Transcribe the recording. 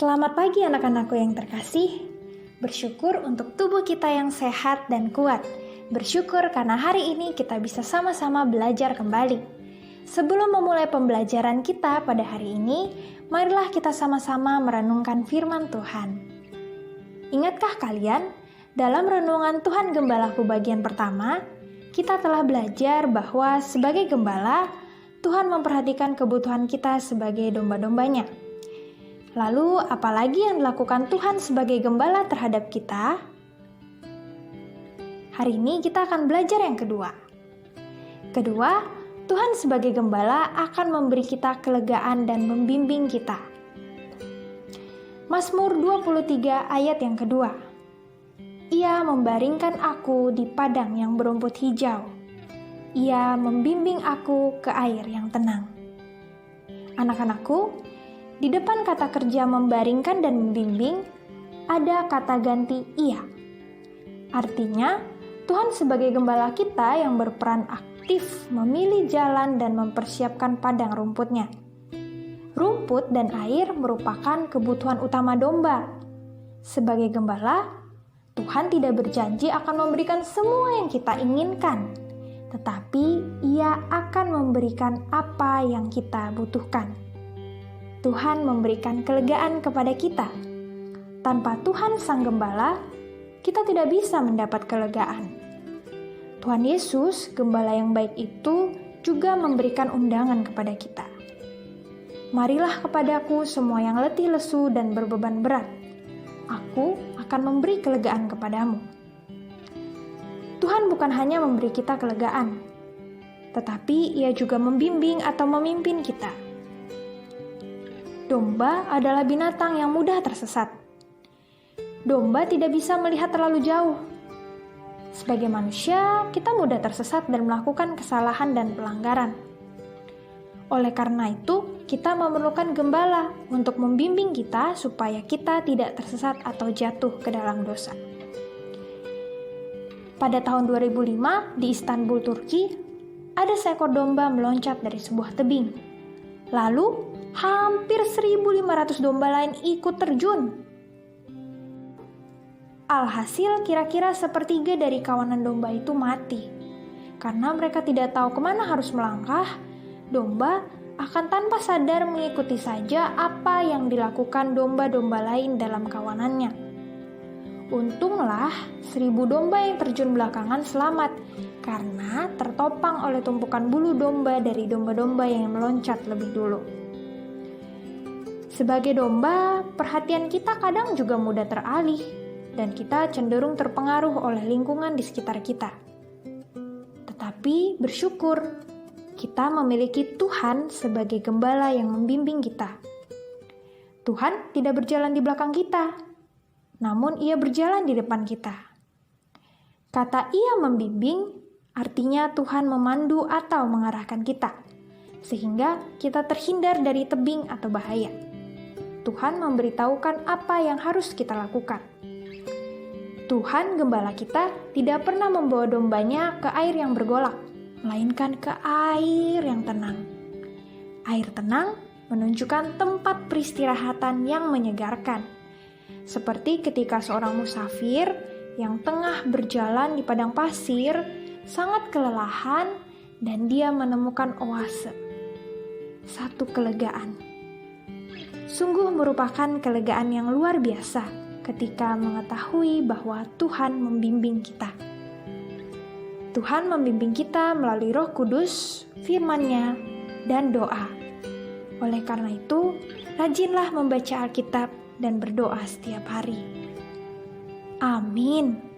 Selamat pagi anak-anakku yang terkasih. Bersyukur untuk tubuh kita yang sehat dan kuat. Bersyukur karena hari ini kita bisa sama-sama belajar kembali. Sebelum memulai pembelajaran kita pada hari ini, marilah kita sama-sama merenungkan firman Tuhan. Ingatkah kalian, dalam renungan Tuhan Gembalaku bagian pertama, kita telah belajar bahwa sebagai gembala, Tuhan memperhatikan kebutuhan kita sebagai domba-dombanya. Lalu, apalagi yang dilakukan Tuhan sebagai gembala terhadap kita? Hari ini kita akan belajar yang kedua. Kedua, Tuhan sebagai gembala akan memberi kita kelegaan dan membimbing kita. Mazmur 23 ayat yang kedua. Ia membaringkan aku di padang yang berumput hijau. Ia membimbing aku ke air yang tenang. Anak-anakku, di depan kata kerja membaringkan dan membimbing, ada kata ganti ia. Artinya, Tuhan sebagai gembala kita yang berperan aktif memilih jalan dan mempersiapkan padang rumputnya. Rumput dan air merupakan kebutuhan utama domba. Sebagai gembala, Tuhan tidak berjanji akan memberikan semua yang kita inginkan, tetapi Ia akan memberikan apa yang kita butuhkan. Tuhan memberikan kelegaan kepada kita. Tanpa Tuhan Sang Gembala, kita tidak bisa mendapat kelegaan. Tuhan Yesus, Gembala yang baik itu, juga memberikan undangan kepada kita. Marilah kepadaku semua yang letih lesu dan berbeban berat. Aku akan memberi kelegaan kepadamu. Tuhan bukan hanya memberi kita kelegaan, tetapi Ia juga membimbing atau memimpin kita. Domba adalah binatang yang mudah tersesat. Domba tidak bisa melihat terlalu jauh. Sebagai manusia, kita mudah tersesat dan melakukan kesalahan dan pelanggaran. Oleh karena itu, kita memerlukan gembala untuk membimbing kita supaya kita tidak tersesat atau jatuh ke dalam dosa. Pada tahun 2005 di Istanbul, Turki, ada seekor domba meloncat dari sebuah tebing. Lalu, hampir 1.500 domba lain ikut terjun. Alhasil kira-kira sepertiga dari kawanan domba itu mati. Karena mereka tidak tahu kemana harus melangkah, domba akan tanpa sadar mengikuti saja apa yang dilakukan domba-domba lain dalam kawanannya. Untunglah 1.000 domba yang terjun belakangan selamat karena tertopang oleh tumpukan bulu domba dari domba-domba yang meloncat lebih dulu. Sebagai domba, perhatian kita kadang juga mudah teralih dan kita cenderung terpengaruh oleh lingkungan di sekitar kita. Tetapi bersyukur, kita memiliki Tuhan sebagai gembala yang membimbing kita. Tuhan tidak berjalan di belakang kita, namun Ia berjalan di depan kita. Kata Ia membimbing, artinya Tuhan memandu atau mengarahkan kita, sehingga kita terhindar dari tebing atau bahaya. Tuhan memberitahukan apa yang harus kita lakukan. Tuhan Gembala kita tidak pernah membawa dombanya ke air yang bergolak, melainkan ke air yang tenang. Air tenang menunjukkan tempat peristirahatan yang menyegarkan. Seperti ketika seorang musafir yang tengah berjalan di padang pasir, sangat kelelahan dan dia menemukan oase. Satu kelegaan. Sungguh merupakan kelegaan yang luar biasa ketika mengetahui bahwa Tuhan membimbing kita. Tuhan membimbing kita melalui Roh Kudus, firman-Nya, dan doa. Oleh karena itu, rajinlah membaca Alkitab dan berdoa setiap hari. Amin.